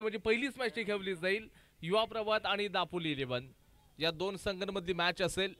म्हणजे पहिलीच मॅच खेळवली जाईल युवा प्रभात आणि दापोली 11 या दोन संघांमधली मॅच असेल.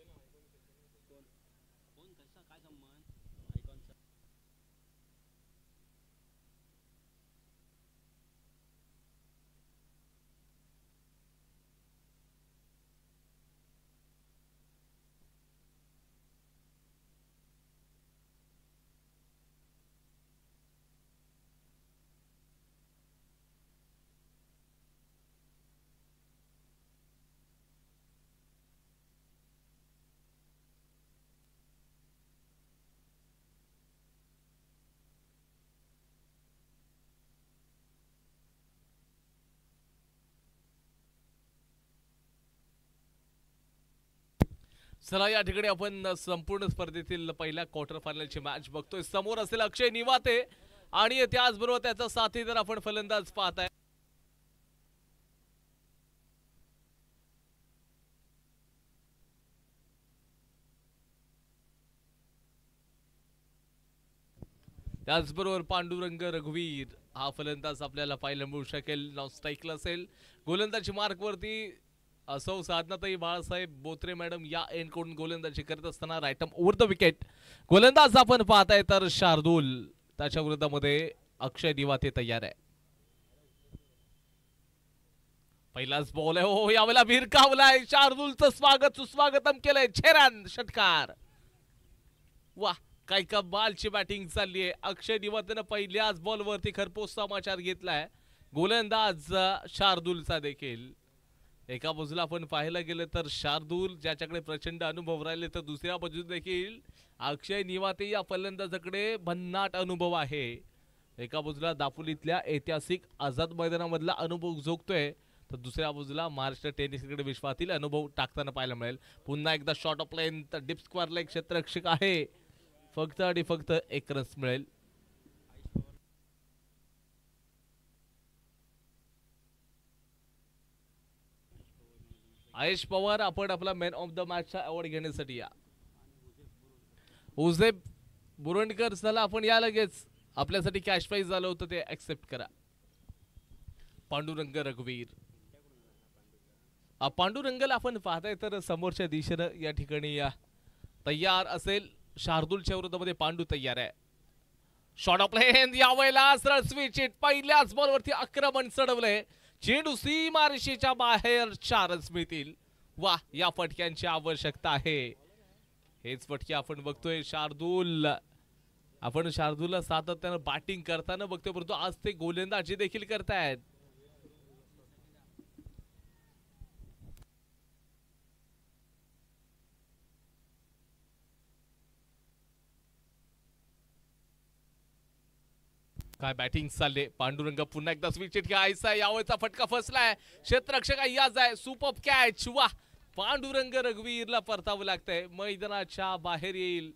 चला या ठिकाणी आपण संपूर्ण स्पर्धेतील पहिल्या क्वार्टर फायनलची मॅच बघतोय. समोर असेल अक्षय निवाते आणि त्याचबरोबर त्याचा साथीदार आपण फलंदाज पाहताय. त्याचबरोबर पांडुरंग रघुवीर हा फलंदाज आपल्याला पाहायला मिळू शकेल. नॉन स्ट्राईकला असेल. गोलंदाजी मार्कवरती सौ साधनाताई बाळासाहेब बोत्रे मॅडम या एंडकडून गोलंदाजी करत असताना रायटम ओव्हर द विकेट गोलंदाज आपण पाहताय तर शार्दूल त्याच्या विरोधामध्ये अक्षय निवाते तयार आहे. पहिलाच बॉल आहे. हो यावेळेला भिरकावलाय. शार्दूलचं स्वागत सुस्वागतम केलंय. छेरान षटकार. वाह काय कमालची बॅटिंग चालली आहे. अक्षय निवातेनं पहिल्याच बॉलवरती खरपोच समाचार घेतलाय. गोलंदाज शार्दूलचा देखील एका बाजूला आपण पाहायला गेलं तर शार्दूल ज्याच्याकडे प्रचंड अनुभव राहिले तर दुसऱ्या बाजूला देखील अक्षय निवाते या फलंदाजाकडे भन्नाट अनुभव आहे. एका बाजूला दापोलीतल्या ऐतिहासिक आझाद मैदानामधला अनुभव जोगतोय तर दुसऱ्या बाजूला महाराष्ट्र टेनिस क्रिकेट विश्वातील अनुभव टाकताना पाहायला मिळेल. पुन्हा एकदा शॉर्ट ऑफ लेंथ डीप स्क्वेअरला एक क्षेत्ररक्षक आहे. फक्त आणि फक्त एक रन्स मिळेल. आयेश पवार आपण आपला मॅन ऑफ द मॅचचा अवॉर्ड घेण्यासाठी या. उजेब बुरंडकर चला आपण या लगेच. आपल्यासाठी कॅश प्राइज झालं होतं ते ऍक्सेप्ट करा. पांडुरंग रघुवीर पांडुरंगला आपण पाहताय तर समोरच्या दिशेनं या ठिकाणी या तयार असेल. शार्दूलच्या विरोधामध्ये पांडू तयार आहे. शॉट ऑफ लेंथ यावेळेला सरळ स्विच हिट पहिल्याच बॉलवरती आक्रमण चढवलंय. चेंडू सीमारेषेच्या बाहेर 4 रन्स मिळतील. वाह या फटक्यांची आवश्यकता आहे. हेच फटके आपण बघतोय. आपण शार्दूलला सातत्यानं बॅटिंग करताना बघतोय परंतु आज ते गोलंदाजी देखील करतायत. काय बॅटिंग चालले. पांडुरंग पुन्हा एकदा स्विच हिट घ्यायचा. यावेळचा फटका फसलाय. क्षेत्ररक्षक याच आहे. Super catch. वाह पांडुरंग रघुवीरला परतावं लागतंय. मैदानाच्या बाहेर येईल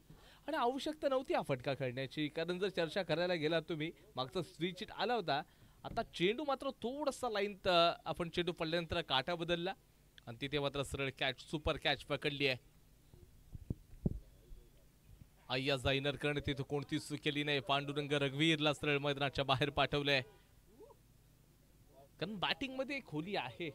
आणि आवश्यकता नव्हती हा फटका खेळण्याची कारण जर चर्चा करायला गेला तुम्ही मागचा स्विच हिट आला होता. आता चेंडू मात्र थोडासा लाईन आपण चेंडू पडल्यानंतर काटा बदलला आणि तिथे मात्र सरळ कॅच सुपर कॅच पकडली आहे. अय्या जाईनर कर्ण तिथे कोणतीच चूक केली नाही. पांडुरंग रघुवीरला सरळ मैदानाच्या बाहेर पाठवलंय कारण बॅटिंग मध्ये खोली आहे.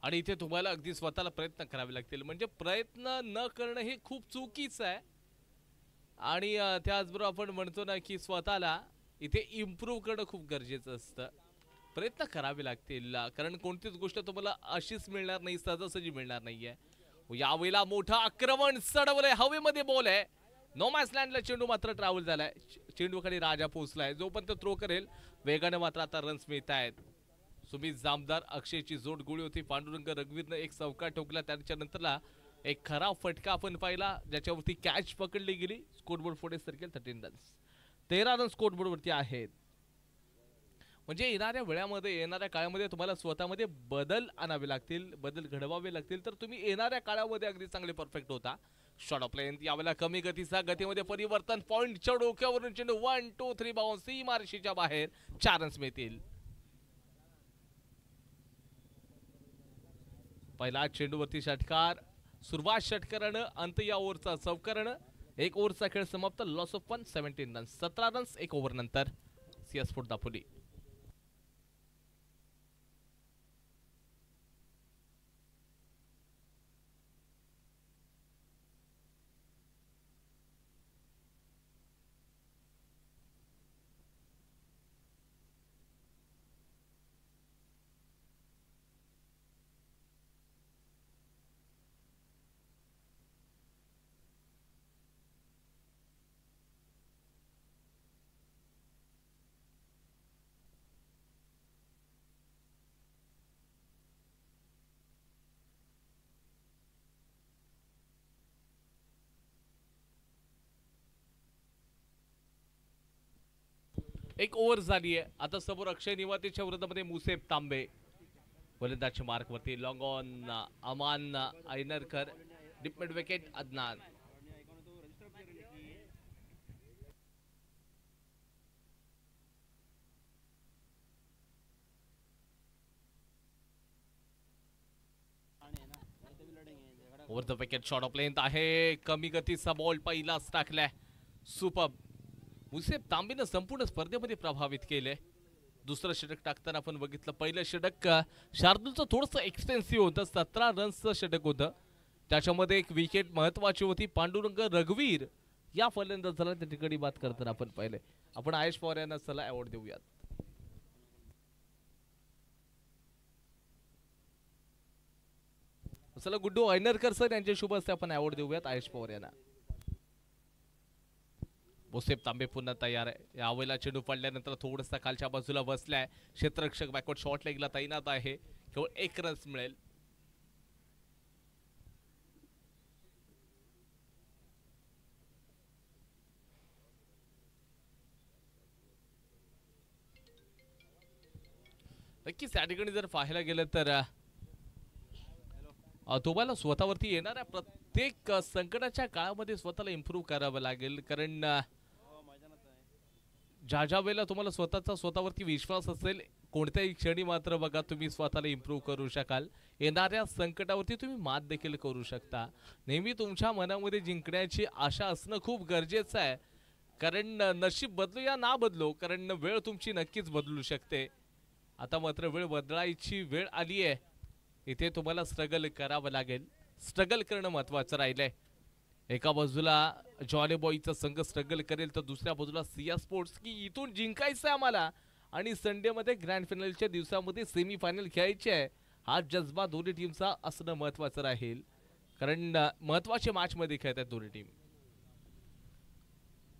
आणि इथे तुम्हाला अगदी स्वतःला प्रयत्न करावे लागतील म्हणजे प्रयत्न न करणं हे खूप चुकीचं आहे. आणि त्याचबरोबर आपण म्हणतो ना की स्वतःला इथे इम्प्रूव्ह करणं खूप गरजेचं असतं. प्रयत्न करावे लागतील कारण कोणतीच गोष्ट तुम्हाला अशीच मिळणार नाही सहजासहजी मिळणार नाहीये. यावेळेला मोठा आक्रमण चढवलंय. हवेमध्ये बॉल आहे. नो मॅच लँडला चेंडू मात्र ट्रॅव्हल झालाय. चेंडूकडे राजा पोहोचलाय. जोपर्यंत थ्रो करेल वेगाने मात्र आता रन्स मिळत आहेत. सुमित जामदार अक्षयची जोड गोळी होती. पांडुरंग रघुवीरने एक चौका ठोकला. त्याच्यानंतरला एक खराब फटका आपण पाहिला ज्याच्यावरती कॅच पकडली गेली. स्कोरबोर्ड पुढे सरकेल 13 रन्स. 13 रन स्कोरबोर्डवरती आहेत. म्हणजे येणाऱ्या वेळामध्ये येणाऱ्या काळामध्ये तुम्हाला स्वतःमध्ये बदल आणावे लागतील, बदल घडवावे लागतील, तर तुम्ही येणाऱ्या काळामध्ये अगदी चांगले परफेक्ट होता. शॉट ऑफ लेंथ यावेळेला कमी गतीचा, गतीमध्ये परिवर्तन, पॉइंटच्या डोक्यावरून चेंडू 1 2 3 बाउन्स, सीमारेषेच्या बाहेर 4 रन्स मिळतील. पहिला चेंडूवरती षटकार, सुरुवात षटकारानं, अंत या ओव्हरचा चौकारानं. एक ओव्हरचा खेळ समाप्त. लॉस ऑफ 1, 17 रन्स, 17 रन्स एक ओव्हर नंतर. CS sport Dapoli. एक ओव्हर झाली आहे आता. समोर अक्षय निवातीच्या विरोधामध्ये मुसेफ तांबे. गोलंदाजच्या मार्कवरती long on Aman Ainarkar. Deep mid wicket Adnan. Over the wicket short of length आहे. कमी गतीचा बॉल पहिलाच टाकलाय. सुपर. मुसेफ तांबेनं संपूर्ण स्पर्धेमध्ये प्रभावित केले. दुसरं षटक टाकताना आपण बघितलं, पहिलं षटक शार्दूलचं थोडंसं एक्सपेन्सिव्ह होतं. 17 रन्सचं षटक होतं. त्याच्यामध्ये एक विकेट महत्वाची होती. पांडुरंग रघुवीर या फलंदाजाला त्या ठिकाणी बात करताना आपण पाहिले. आपण आयश पवार यांना चला अवॉर्ड देऊयात. चला गुड्डू ऐनरकर सर यांच्या शुभ हस्ते आपण अवॉर्ड देऊयात आयश पवार यांना. मुसेफ तांबे पुन्हा तयार आहे. यावेळेला चेंडू पडल्यानंतर थोडंसं खालच्या बाजूला बसलाय. क्षेत्ररक्षक बॅकवर्ड शॉट लेगला तैनात आहे. केवळ 1 रन्स मिळेल. नक्कीच या ठिकाणी जर पाहायला गेलं तर तुम्हाला स्वतःवरती येणाऱ्या प्रत्येक संकटाच्या काळामध्ये स्वतःला इम्प्रूव्ह करावं लागेल. कारण ज्या वेळेला तुम्हाला स्वतःवरती विश्वास असेल, कोणत्याही क्षणी मात्र बघा तुम्ही स्वतःला इम्प्रूव्ह करू शकाल. येणाऱ्या संकटावरती तुम्ही मात देखील करू शकता. नेहमी तुमच्या मनामध्ये जिंकण्याची आशा असणं खूप गरजेचं आहे. कारण नशीब बदलू या ना बदलो, कारण वेळ तुमची नक्कीच बदलू शकते. आता मात्र वेळ बदलायची वेळ आली आहे. इथे तुम्हाला स्ट्रगल करावं लागेल. स्ट्रगल करणं महत्वाचं राहिलंय. एका बाजूला जॉली बॉयचा संघ स्ट्रगल करेल, तर दुसऱ्या बाजूला सिया स्पोर्ट्स की इथून जिंकायचं आहे आम्हाला आणि संडे मध्ये ग्रँड फायनलच्या दिवसामध्ये सेमी फायनल खेळायचे आहे. हा जज्बा दोन्ही टीमचा असणं महत्वाचं राहील. कारण महत्वाचे मॅच मध्ये खेळतात दोन्ही टीम.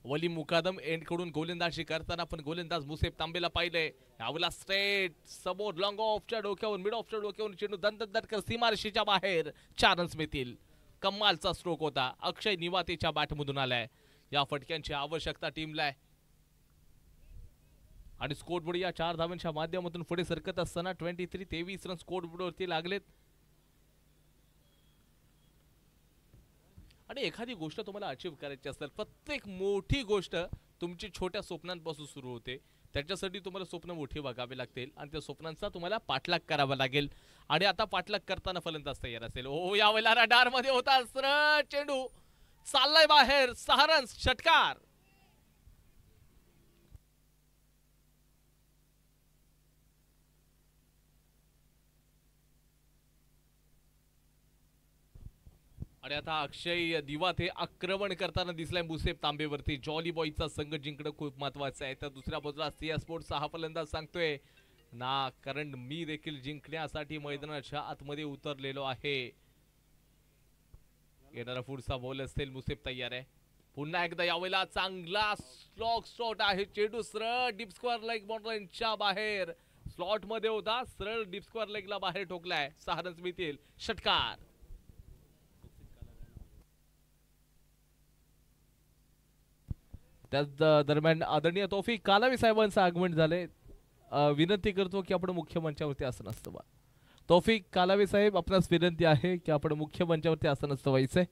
वलीम मुकादम एंड कडून गोलंदाजी करताना पण गोलंदाज मुसेफ तांबेला पाहिलंय. यावेळेला स्ट्रेट समोर लॉंग ऑफच्या डोक्यावर, मिड ऑफच्या डोक्यावर चेंडू दंतदर सीमारेषेच्या बाहेर 4 रन्स मिळतील. कमालचा स्ट्रोक होता. अक्षय निवातेच्या बॅटमधून आलाय. या फटक्यांची आवश्यकता टीमला आहे. आणि स्कोरबोर्ड या 4 धावांच्या माध्यमातून पुढे सरकत असताना 23 रन स्कोरबोर्डवरती लागलेत. आणि एखादी गोष्ट तुम्हाला अचीव करायची असेल, प्रत्येक मोठी गोष्ट तुमची छोट्या स्वप्नांपासून सुरू होते. त्याच्यासाठी तुम्हाला स्वप्न मोठी बघावे लागतील आणि त्या स्वप्नांचा तुम्हाला पाठलाग करावा लागेल. आणि आता पाठलाग करताना फलंदाज तयार असेल. ओ यावेळेला रडार मध्ये होता सरळ चेंडू चाललाय बाहेर. 6 रन्स षटकार. आणि आता अक्षय दिवाते आक्रमण करताना दिसलाय मुसेफ तांबेवरती. जॉली बॉयचा संघ जिंकणं खूप महत्वाचं आहे. तर दुसऱ्या बाजूला सिया स्पोर्ट्सचा हा फलंदाज सांगतोय ना, कारण मी देखील जिंकण्यासाठी मैदानाच्या आतमध्ये उतरलेलो आहे. येणारा पुढचा बॉल असेल. मुसेफ तयार आहे. पुन्हा एकदा यावेळेला चांगला स्लॉग शॉट आहे. चेंडू सरळ डीप स्क्वेअर लेग बाउंड्रीच्या बाहेर स्लॉट मध्ये होता. सरळ डीप स्क्वेअर लेगला बाहेर ठोकलाय. 6 रन्स मिळतील. षटकार. त्याच दरम्यान आदरणीय तौफिक कालावी साहेबांचं आगमन झाले. विनंती करतो की आपण मुख्य मंचावरती आसन असतं बा. तौफिक कालावे साहेब आपणास विनंती आहे की आपण मुख्य मंचावरती आसन असतं व्हायचंय.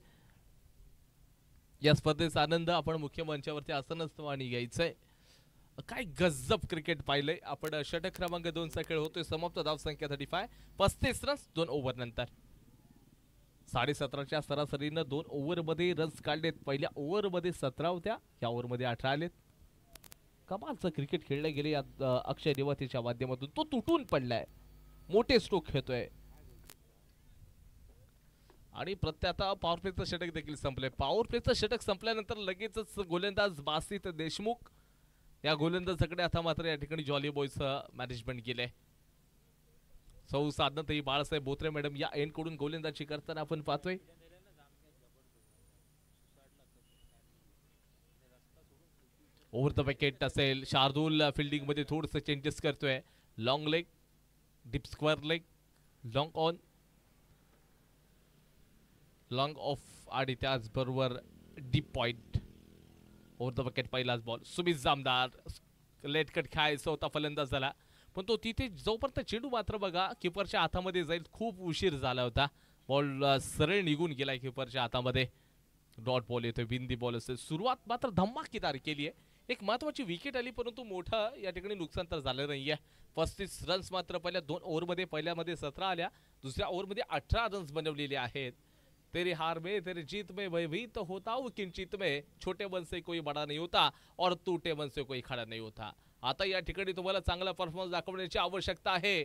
या स्पर्धेचा आनंद आपण मुख्य मंचावरती आसन असतं आणि घ्यायचंय. काय गजब क्रिकेट पाहिलंय आपण. षटक क्रमांक 2 चा खेळ होतोय. समाप्त धावसंख्या 35, 35 रन्स 2 ओव्हर नंतर. 17.5च्या सरासरीनं 2 ओव्हरमध्ये रन्स काढलेत. पहिल्या ओव्हरमध्ये 17 होत्या, या ओव्हरमध्ये 18 आलेत. कमालचं क्रिकेट खेळलं गेले या अक्षय निवातीच्या माध्यमातून. तो तुटून पडलाय, मोठे स्ट्रोक खेळतोय आणि आता पॉवर प्लेचं षटक देखील संपलंय. पॉवर प्लेचं षटक संपल्यानंतर लगेचच गोलंदाज बासित देशमुख या गोलंदाजाकडे आता मात्र या ठिकाणी जॉली बॉयचं मॅनेजमेंट केलंय. सौ साधनतही बाळासाहेब बोत्रे मॅडम या एंड कडून गोलंदाजी करताना आपण पाहतोय. ओव्हर द विकेट असेल. शार्दूल फिल्डिंग मध्ये थोडंसं चेंजेस करतोय. Long leg, deep square leg, long on, long off आणि त्याचबरोबर deep point. Over the wicket पहिलाच ball. Sumit Jamdar late cut खेळायचा होता, फलंदाज झाला पण तो तिथे जोपर्यंत चेंडू मात्र बघा किपरच्या हातामध्ये जाईल खूप उशीर झाला होता. बॉल सरळ निघून गेलाय किपरच्या हातामध्ये. डॉट बॉल येतोय, बिंदी बॉल असेल. सुरुवात मात्र धमाकेदार केली आहे. एक महत्वाची विकेट आली परंतु मोठं या ठिकाणी नुकसान तर झालं नाहीये. 35 रन्स मात्र पहिल्या 2 ओव्हरमध्ये, पहिल्यामध्ये 17 आल्या, दुसऱ्या ओव्हरमध्ये 18 रन्स बनवलेले आहेत. तेरी हार में तेरी जीत में भयभीत होता हूं किंचित में, छोटे मन से कोई बड़ा नहीं होता और टूटे मन से कोई खड़ा नहीं होता. आता या ठिकाणी तुम्हाला चांगला परफॉर्मन्स दाखवण्याची आवश्यकता आहे.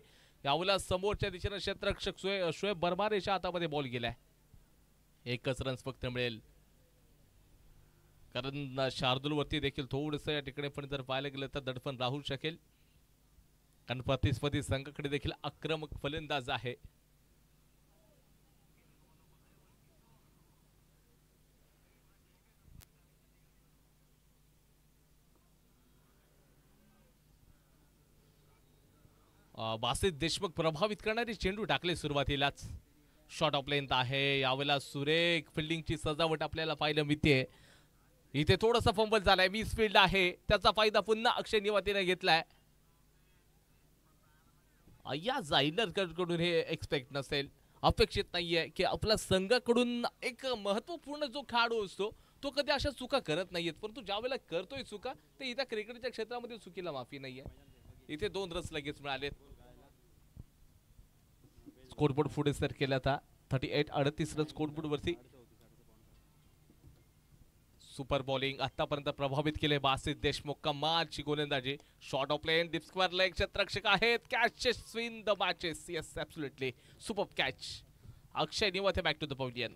यावेळेला समोरच्या दिशेने क्षेत्ररक्षक शोएब बरमारेच्या हातामध्ये बॉल गेलाय. एकच रन्स फक्त मिळेल कारण शार्दूल वरती देखील थोडंसं या ठिकाणी पण जर पाहायला गेलं तर दडपण राहू शकेल कारण प्रतिस्पर्धी संघाकडे देखील आक्रमक फलंदाज आहे. बासित देशमुख प्रभावित करणारे चेंडू टाकले सुरुवातीलाच. शॉट ऑफ लेंथ आहे. यावेळेला सुरेख फिल्डिंगची सजावट आपल्याला पाहायला मिळते. इथे थोडासा फंबल झालाय, मिस फील्ड आहे, त्याचा फायदा पुन्हा अक्षय निवातीने घेतलाय. या जायलर कडून हे एक्सपेक्ट नसेल, अपेक्षित नाहीये की आपल्या संघाकडून एक महत्वपूर्ण जो खेळाडू असतो तो कधी अशा चुका करत नाहीयेत, परंतु ज्या वेळेला करतोय चुका ते इथं क्रिकेटच्या क्षेत्रामध्ये चुकीला माफी नाहीये. इथे 2 रन्स लगेच मिळालेत. स्कोरबोर्ड पुढे सर केला था. 38 रन स्कोरबोर्ड वरती. सुपर बॉलिंग आतापर्यंत प्रभावित केले बासित देशमुख. कमालची गोलंदाजी. Short of length, deep square leg, क्षेत्ररक्षक आहेत. Catches win the matches. Yes absolutely super catch. Akshay Nivate back to the pavilion.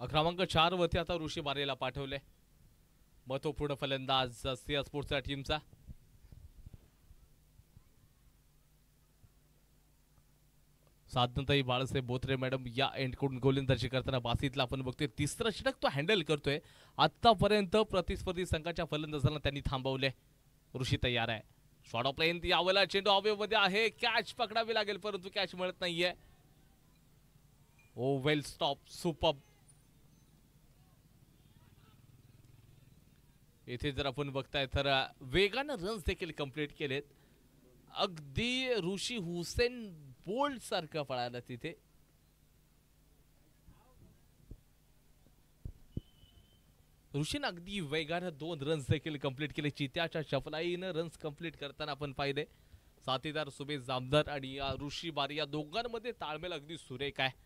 क्रमांक 4 वरती आता ऋषी बारेला पाठवले. महत्वपूर्ण फलंदाज सिया स्पोर्ट्सच्या टीमचा. साधनताई बाळासाहेब बोत्रे मॅडम या एंड कडून गोलंदाजी करताना बासितला आपण बघतोय. तिसरा षटक तो हँडल करतोय. आतापर्यंत प्रतिस्पर्धी संघाच्या फलंदाजांना त्यांनी थांबवले. ऋषी तयार आहे. Shot of length. यावेळेला चेंडू हवेमध्ये आहे. कॅच पकडावी लागेल परंतु कॅच मिळत नाहीये. ओ वेल स्टॉप. सुपर. इथे जर आपण बघताय तर वेगानं रन्स देखील कंप्लीट केलेत. अगदी ऋषी हुसेन बोल्ट सारखं पळाला तिथे. ऋषीनं अगदी वेगानं 2 रन्स देखील कंप्लीट केले. चित्याच्या चपलाईनं रन्स कंप्लीट करताना आपण पाहिले. साथीदार सुमेश जामदार आणि ऋषी बारी या दोघांमध्ये ताळमेळ अगदी सुरेख आहे.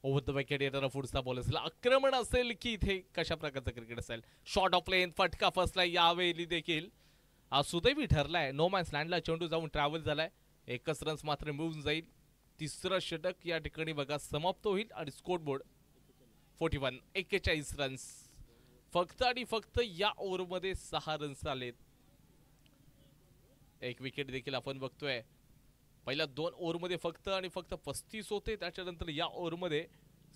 ओव्हर द विकेट येणारा पुढचा बॉल असेल, आक्रमण असेल की इथे कशा प्रकारचं क्रिकेट असेल. शॉर्ट ऑफ लेन फटका फसलाय यावेळी देखील सुदैवी ठरलाय. नो मॅन्स लँडला चेंडू जाऊन ट्रॅव्हल झालाय. एकच रन्स मात्र मिळून जाईल. तिसरं षटक या ठिकाणी बघा समाप्त होईल आणि स्कोर बोर्ड 41 रन्स. फक्त आणि फक्त या ओव्हरमध्ये 6 रन्स आलेत. एक विकेट देखील आपण बघतोय. पहिल्या 2 ओव्हरमध्ये फक्त आणि फक्त 35 होते. त्याच्यानंतर या ओव्हरमध्ये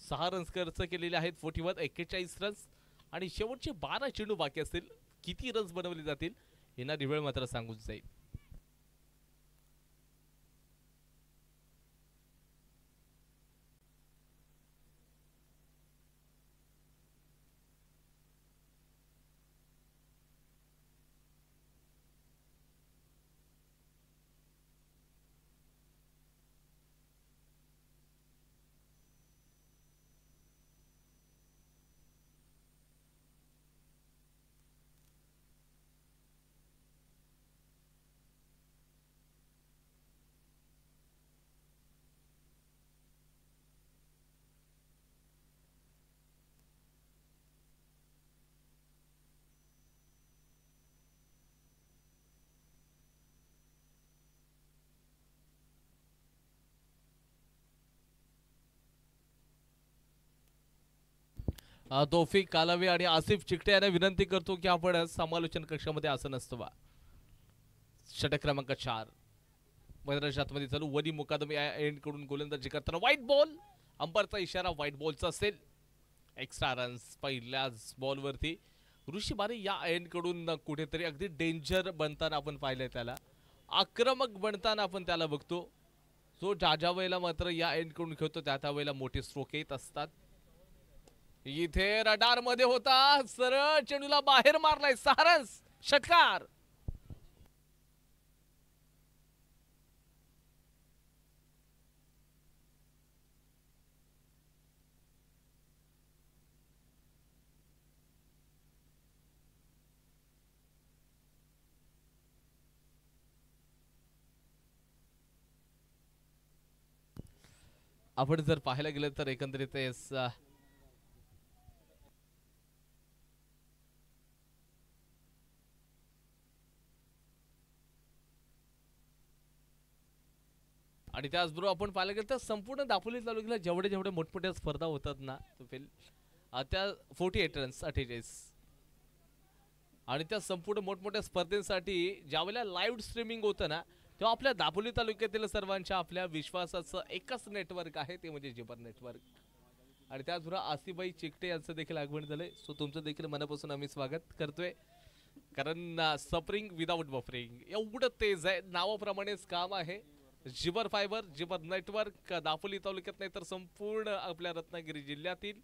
6 रन्स खर्च केलेले आहेत. 41 रन्स आणि शेवटचे 12 चेंडू बाकी असतील. किती रन्स बनवले जातील येणारी वेळ मात्र सांगून जाईल. तौफिक कालवे आणि आसिफ चिकटे यांना विनंती करतो की आपण समालोचन कक्षामध्ये असं नसतं बा. षटक क्रमांक 4 मैदानाच्या आतमध्ये चालू. वनी मुकादम या एंड कडून गोलंदाजी करताना व्हाईट बॉल. अंपायरचा इशारा व्हाईट बॉलचा असेल. एक्स्ट्रा रन्स पहिल्याच बॉलवरती. ऋषी बारे या एंड कडून कुठेतरी अगदी डेंजर बनताना आपण पाहिलंय. त्याला आक्रमक बनताना आपण त्याला बघतो. जो ज्या वेळेला मात्र या एंड कडून खेळतो त्या वेळेला मोठे स्ट्रोक येत असतात. इथे रडार मध्ये होता. सरळ चेंडूला बाहेर मारलाय. 6 रन्स. षटकार. आपण जर पाहायला गेलं तर एकंदरीत आणि त्याचबरोबर आपण पाहायला गेलं तर संपूर्ण दापोली तालुक्याला जेवढे जेवढे मोठमोठ्या स्पर्धा होतात ना त्या 48 रन्स 48 आणि त्या संपूर्ण मोठमोठ्या स्पर्धेसाठी ज्यावेळेला लाईव्ह स्ट्रीमिंग होतं ना तेव्हा आपल्या दापोली तालुक्यातील सर्वांच्या आपल्या विश्वासाचं एकच नेटवर्क आहे ते म्हणजे जिबर नेटवर्क. आणि त्याचबरोबर आसिफभाई चिकटे यांचं देखील आगमन झालंय. सो तुमचं देखील मनापासून आम्ही स्वागत करतोय. कारण सफरिंग विदाउट बफरिंग एवढं तेज आहे. नावाप्रमाणेच काम आहे. जिबर फायबर जिबर नेटवर्क दापोली तालुक्यात नाही तर संपूर्ण आपल्या रत्नागिरी जिल्ह्यातील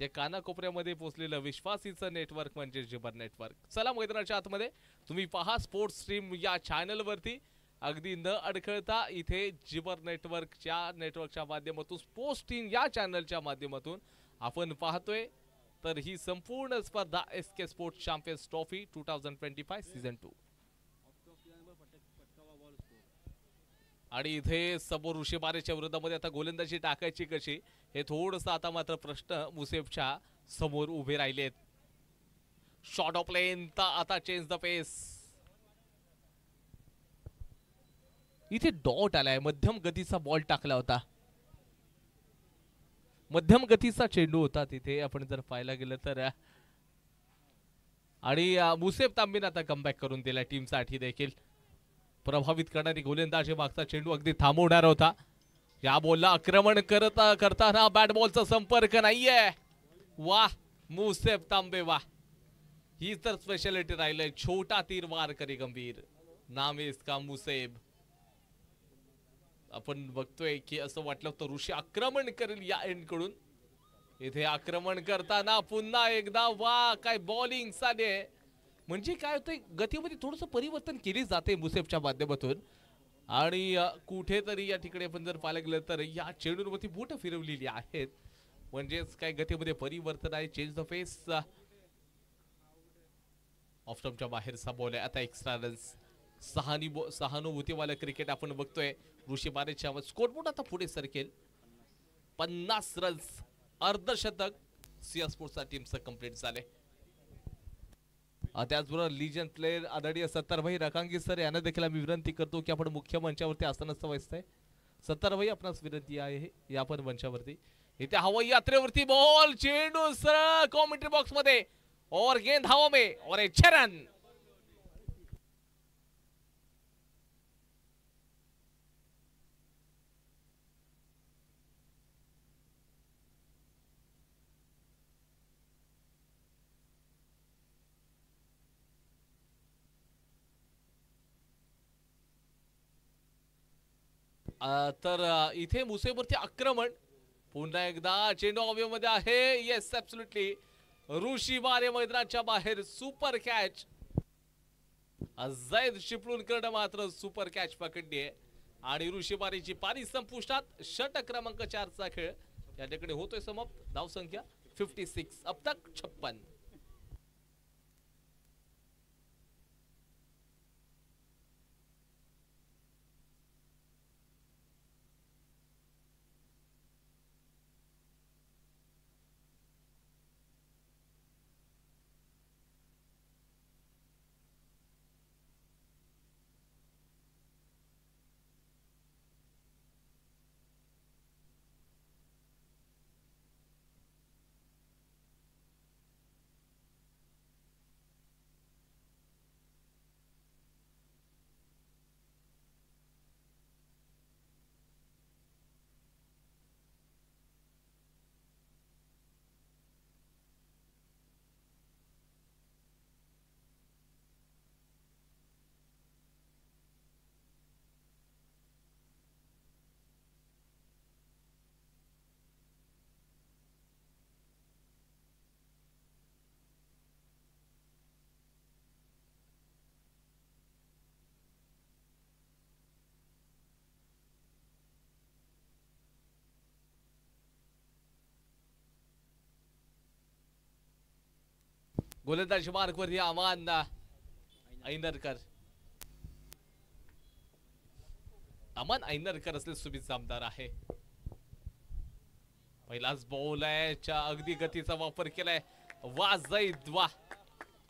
जे कानाकोपऱ्यामध्ये पोहोचलेलं विश्वासीचं नेटवर्क म्हणजे जिबर नेटवर्क. चला मैदानाच्या आतमध्ये तुम्ही पहा स्पोर्ट्स स्ट्रीम या चॅनल वरती अगदी न अडखळता इथे जिबर नेटवर्कच्या माध्यमातून स्पोर्ट्स स्ट्रीम या चॅनलच्या माध्यमातून आपण पाहतोय. तर ही संपूर्ण स्पर्धा SK sports champions trophy 2025 season 2 आणि इथे समोर ऋषी बारेच्या विरोधामध्ये आता गोलंदाजी टाकायची कशी हे थोडंसं आता मात्र प्रश्न मुसेफच्या समोर उभे राहिलेत. शॉर्ट ऑफ लेंथ आता चेंज द पेस. इथे डॉट आलाय. मध्यम गतीचा बॉल टाकला होता. मध्यम गतीचा चेंडू होता तिथे आपण जर पाहायला गेलं तर. आणि मुसेफ तांबेने आता कमबॅक करून दिला टीमसाठी देखील. प्रभावित करणारी गोलंदाजी मागचा चेंडू अगदी थांबवणार होता. या बॉलला आक्रमण करताना बॅट बॉलचा संपर्क नाहीये. वाह मुसेफ तांबे वाह. ही तर स्पेशालिटी राहिलंय. छोटा तीर वार करे गंभीर. नाम है इसका मुसेफ. आपण बघतोय की असं वाटलं होतं ऋषी आक्रमण करेल या एंड कडून. इथे आक्रमण करताना पुन्हा एकदा वा काय बॉलिंग साधे. म्हणजे काय होतंय गतीमध्ये थोडंसं परिवर्तन केली जाते मुसेफच्या माध्यमातून. आणि कुठेतरी या ठिकाणी आपण जर पाहायला गेलं तर या चेंडूवरती बोट फिरवलेली आहेत. म्हणजेच काय गतीमध्ये परिवर्तन आहे. Change the face. ऑफ स्टंपच्या बाहेरचा बॉल आहे. आता एक्स्ट्रा रन्स. सहानुभूतीवाला क्रिकेट आपण बघतोय. ऋषी बारेच्या स्कोर बोर्ड आता पुढे सरकेल. 50 रन्स अर्धशतक सिया स्पोर्ट्सच्या टीमचं कंप्लीट झाले. त्याचबरोबर लिजन प्लेयर आदरणीय सत्तारभाई रकांगी सर यांना देखील आम्ही विनंती करतो की आपण मुख्य मंचावरती असतानाच व्हायचंय. सत्तारभाई आपणास विनंती आहे या पण मंचावरती. इथे हवाई यात्रेवरती बॉल चेंडू सर कॉमेंट्री बॉक्स मध्ये और गेंद हवा में और एक 6 रन. तर इथे मुसेवरती आक्रमण पुन्हा एकदा चेंडू हवेमध्ये आहे. येस ऍब्सोल्युटली ऋषी बारे मैदानाच्या बाहेर सुपर कॅच. जैद चिपळूणकर मात्र सुपर कॅच पकडली आहे आणि ऋषी बारेची पारी संपुष्टात. षटक क्रमांक 4 चा खेळ या ठिकाणी होतोय समाप्त. धाव संख्या 56 अब तक 56. गोलंदाजी मार्कवरती अमान ऐनरकर. अमान ऐनरकर असले सुमित जामदार आहे. पहिलाच बॉल आहे च्या अगदी गतीचा वापर केलाय. वा जैद वा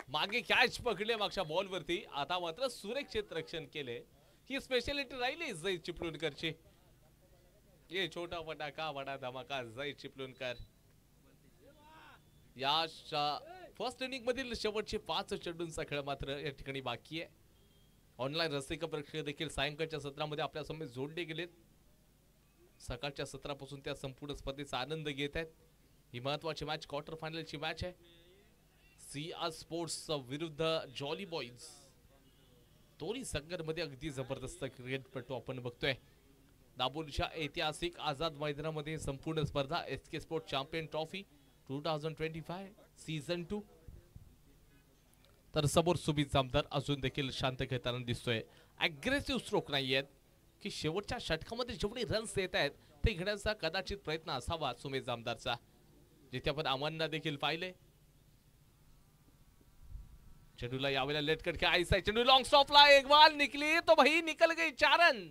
मागे कॅच पकडले मागच्या बॉल वरती. आता मात्र सुरेख क्षेत्ररक्षण केले. ही स्पेशालिटी राहिली जैद चिपळूणकरची. ये छोटा फटाका बडा धमाका जैद चिपळूणकर. या फर्स्ट इनिंग मधील शेवटचे 5 चेंडूंचा खेळ मात्र या ठिकाणी बाकी आहे. ऑनलाईन रसिक प्रेक्षक देखील सायंकाळच्या सत्रामध्ये आपल्या समोर जोडले गेलेत. सकाळच्या सत्रापासून त्या संपूर्ण स्पर्धेचा आनंद घेत आहेत. ही महत्वाची मॅच क्वार्टर फायनलची मॅच आहे. सिया स्पोर्ट्स विरुद्ध जॉली बॉईज. दोन्ही संघांमध्ये अगदी जबरदस्त क्रिकेटपटू आपण बघतोय. दापोलीच्या ऐतिहासिक आझाद मैदानामध्ये संपूर्ण स्पर्धा SK sport champion trophy 2025 season 2. तर समोर सुमित जामदार अजून देखील शांत खेळताना दिसतोय. अग्रेसिव्ह स्ट्रोक नाहीयेत की शेवटच्या षटकामध्ये जेवढे रन्स येत आहेत ते घेण्याचा कदाचित प्रयत्न असावा सुमित जामदारचा. जिथे आपण अमनना देखील पाहिले. चेंडूला यावेळेला लेट कट खेळायचा आहे. चेंडू लॉन्ग स्टॉपला एक बॉल निकली तो भाई निकल गई 4 रन.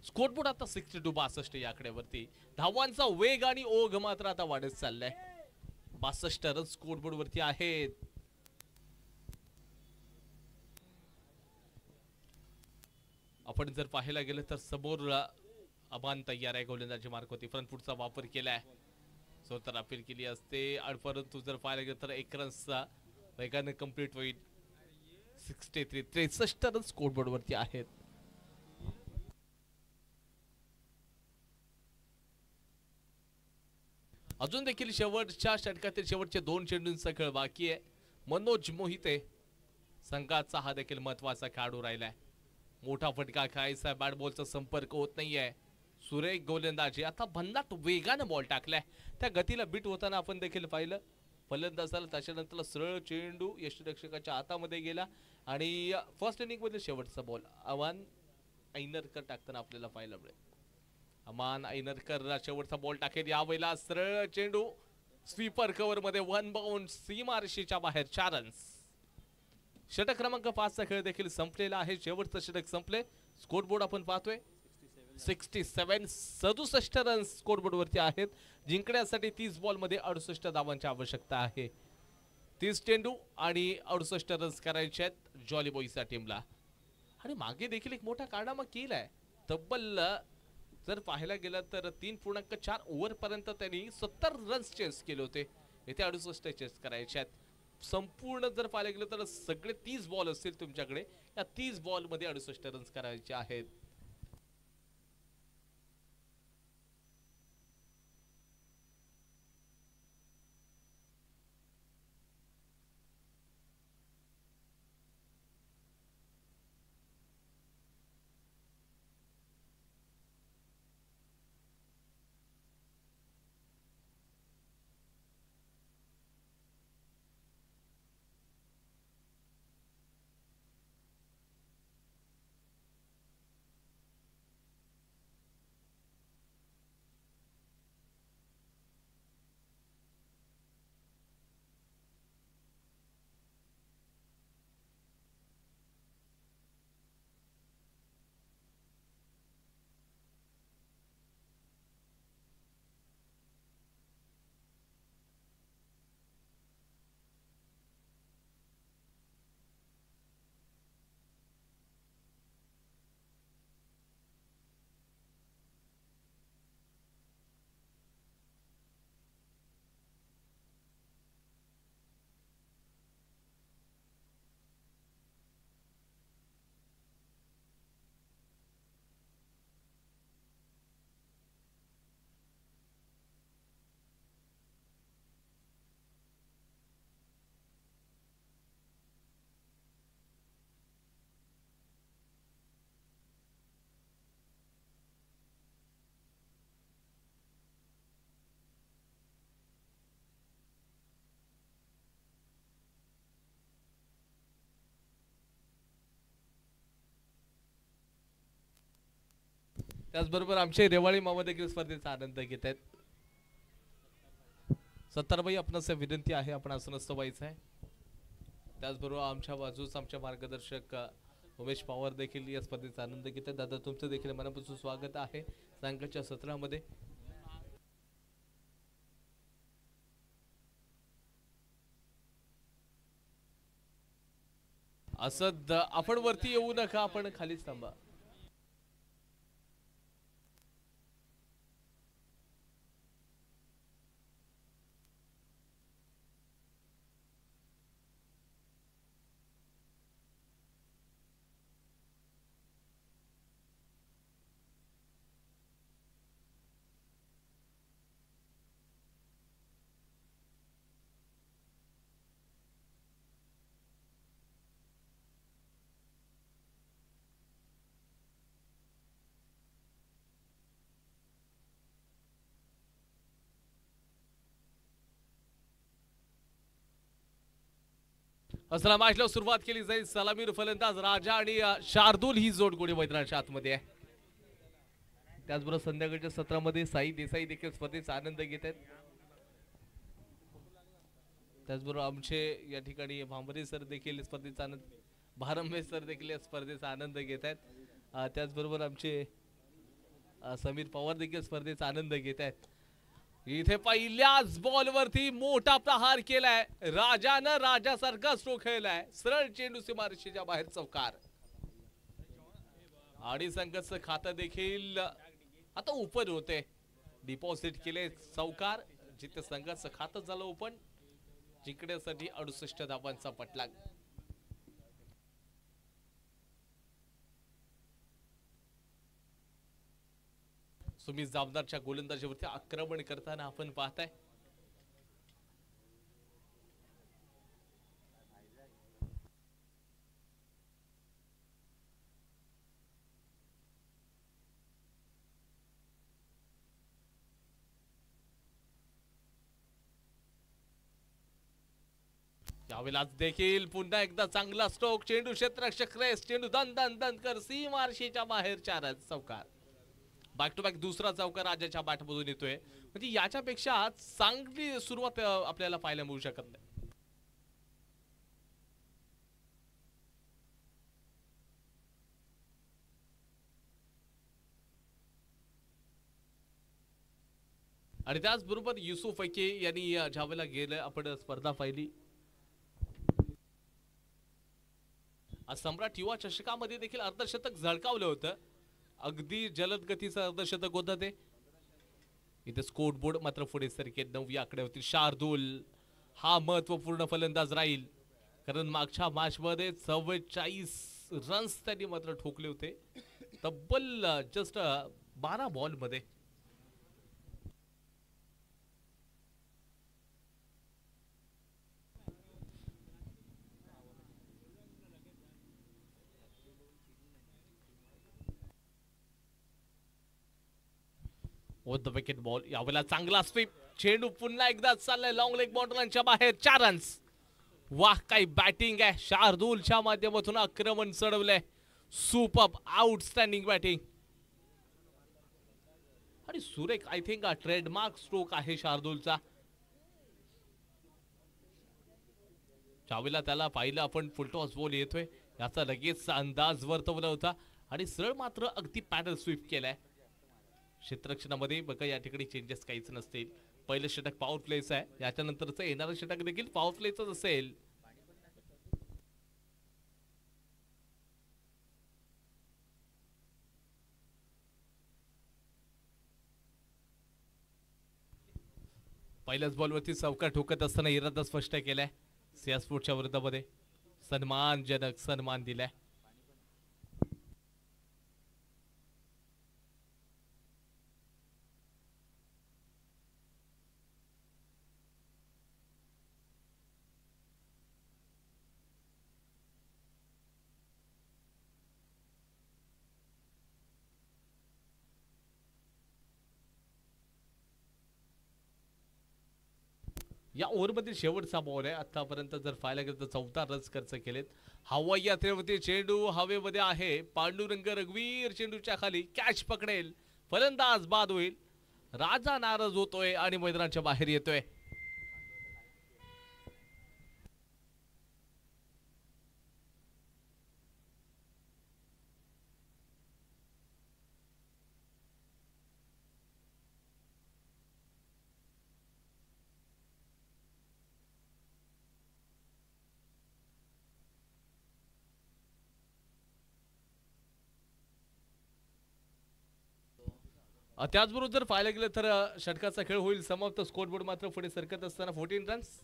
स्कोरबोर्ड आता 62-62 या आकड्यावरती. धावांचा वेग आणि ओघ मात्र आता वाढत चाललाय. 62 रन स्कोरबोर्ड वरती आहेत. आपण जर पाहायला गेलं तर समोर अमान तयार आहे. गोलंदाजी मार्कवरती फ्रंट फुटचा वापर केलाय. स्वतः अपील केली असते परंतु जर पाहायला गेलं तर 1 रनचा वेगाने कंप्लीट होईल. 63 रन स्कोरबोर्ड वरती आहेत. अजून देखील शेवटच्या षटकातील शेवटचे 2 चेंडूंचा खेळ बाकी आहे. मनोज मोहिते संघाचा हा देखील महत्वाचा खेळाडू राहिलाय. मोठा फटका खेळायचा. बॅट बॉलचा संपर्क होत नाहीये. सुरेख गोलंदाजी. आता भन्नाट वेगाने बॉल टाकलाय. त्या गतीला बीट होताना आपण देखील पाहिलं. फलंदाजाला त्याच्यानंतर सरळ चेंडू यष्टीरक्षकाच्या हातामध्ये गेला आणि फर्स्ट इनिंग मध्ये शेवटचा बॉल अमान ऐनरकर टाकताना आपल्याला पाहायला मिळेल. अमान ऐनरकर शेवटचा बॉल टाकेल, यावेळेला सरळ चेंडू स्वीपर कव्हर मध्ये, वन बाउंड, सीमारेषेच्या बाहेर, 4 रन्स. षटक क्रमांक 5 चा खेळ देखील संपलेला आहे. शेवटचं षटक संपले. स्कोरबोर्ड आपण पाहतोय 67 रन्स स्कोरबोर्ड वरती आहेत. जिंकण्यासाठी 30 बॉल मध्ये 68 धावांची आवश्यकता आहे. 30 चेंडू आणि 68 रन्स करायचे आहेत जॉली बॉईजच्या टीमला. आणि मागे देखील एक मोठा कारनामा केलाय. तब्बल जर पाहायला गेलं तर 3.4 ओव्हर पर्यंत त्यांनी 70 रन्स चेस केले होते. येथे 68 चेस करायचे आहेत. संपूर्ण जर पाहायला गेलं तर सगळे 30 बॉल असतील तुमच्याकडे, या 30 बॉल मध्ये 68 रन्स करायचे आहेत. त्याचबरोबर आमचे रेवाळी मामा देखील स्पर्धेचा आनंद घेत आहेत. सत्तारबाई आपणास विनंती आहे, आपण असं नसतं व्हायचं आहे. त्याचबरोबर आमच्या बाजूस आमचे मार्गदर्शक उमेश पवार देखील या स्पर्धेचा आनंद घेत आहेत. दादा तुमचं देखील मनापासून स्वागत आहे सायंकाळच्या सत्रामध्ये. असं आपण वरती येऊ नका, आपण खालीच थांबा. असला मॅचला सुरुवात केली जाईल. सलामीर फलंदाज राजा आणि शार्दूल ही जोड गोडी मैदानाच्या आतमध्ये आहे. त्याचबरोबर संध्याकाळच्या सत्रामध्ये साई देसाई देखील स्पर्धेचा आनंद घेत आहेत. त्याचबरोबर आमचे या ठिकाणी भांबरे सर देखील स्पर्धेचा आनंद, भारंबे सर देखील या स्पर्धेचा आनंद घेत आहेत. त्याचबरोबर आमचे समीर पवार देखील स्पर्धेचा आनंद घेत आहेत. इथे पहिल्याच बॉल वरती मोठा प्रहार केलाय राजानं, राजासारखा स्ट्रोक खेळलाय, सरळ चेंडू सीमारेषेच्या बाहेर, चौकार. आणि संघाचं खातं देखील आता ओपन होते. डिपॉझिट केले चौकार, जिथे संघाचं खातं झालं ओपन. जिंकण्यासाठी 68 धावांचा पटलाग. सुमित जामदारच्या गोलंदाजीवरती आक्रमण करताना आपण पाहताय. यावेळेला देखील पुन्हा एकदा चांगला स्ट्रोक, चेंडू क्षेत्ररक्षक रेस, चेंडू दन दन दन कर सीमारेषेच्या बाहेर, 4 चौकार. बॅक टू बॅक दुसरा चौकार राजाच्या बॅटमधून येतोय. म्हणजे याच्यापेक्षा चांगली सुरुवात आपल्याला पाहायला मिळू शकत नाही. आणि त्याचबरोबर युसुफ फैके यांनी ज्यावेळेला गेलं आपण स्पर्धा पाहिली सम्राट युवा चषकामध्ये देखील अर्धशतक झळकावलं होतं. अगदी जलद गतीचं अर्धशतक होतं ते. इथे स्कोर बोर्ड मात्र पुढे सरके 9 आकड्यावरती शार्दूल हा महत्वपूर्ण फलंदाज राहील, कारण मागच्या मॅच मध्ये 44 रन्स त्यांनी मात्र ठोकले होते तब्बल जस्ट 12 बॉल मध्ये. द विकेट बॉल यावेळेला चांगला स्वीप, चेंडू पुन्हा एकदा चाललाय लॉंग लेग बाउंड्रीच्या बाहेर. 4 रन्स. वाह काय बॅटिंग आहे शार्दूलच्या माध्यमातून आक्रमण चढवलंय. सुपर आउटस्टँडिंग बॅटिंग आणि सुरेख आय थिंक ट्रेडमार्क स्ट्रोक आहे शार्दूलचा. ज्यावेळेला त्याला पाहिलं आपण फुलटॉस बॉल येतोय याचा लगेच अंदाज वर्तवला होता आणि सरळ मात्र अगदी पॅडल स्वीप केलाय. क्षेत्ररक्षणामध्ये बघा या ठिकाणी चेंजेस काहीच नसतील. पहिलं षटक पॉवर प्लेचं आहे, याच्यानंतरचं येणारं षटक देखील पॉवर प्लेचंच असेल. पहिल्याच बॉलवरती चौकार ठोकत असताना इरादा स्पष्ट केलाय सियास्पोर्टच्या विरोधामध्ये. सन्मानजनक सन्मान दिलाय. या ओव्हरमधील शेवटचा बॉल आहे. आतापर्यंत जर पाहायला गेलं तर 14 रन्स खर्च केलेत. हवाई यात्रेवरती चेंडू हवेमध्ये आहे. पांडुरंग रघुवीर चेंडूच्या खाली कॅच पकडेल, फलंदाज बाद होईल. राजा नाराज होतोय आणि मैदानाच्या बाहेर येतोय. त्याचबरोबर जर पाहायला गेलं तर षटकाचा खेळ होईल समाप्त. स्कोरबोर्ड मात्र पुढे सरकत असताना 14 रन्स.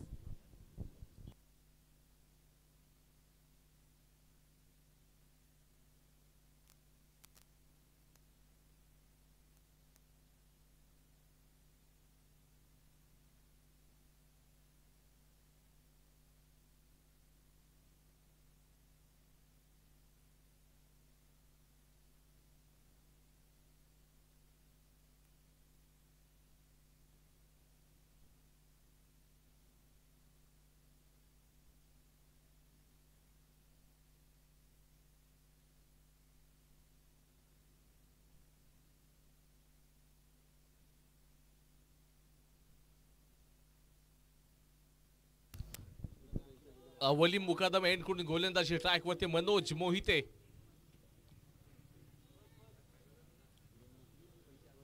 वलीम मुकादम एंड कडून गोलंदाजी ट्रॅक वरती Manoj Mohite.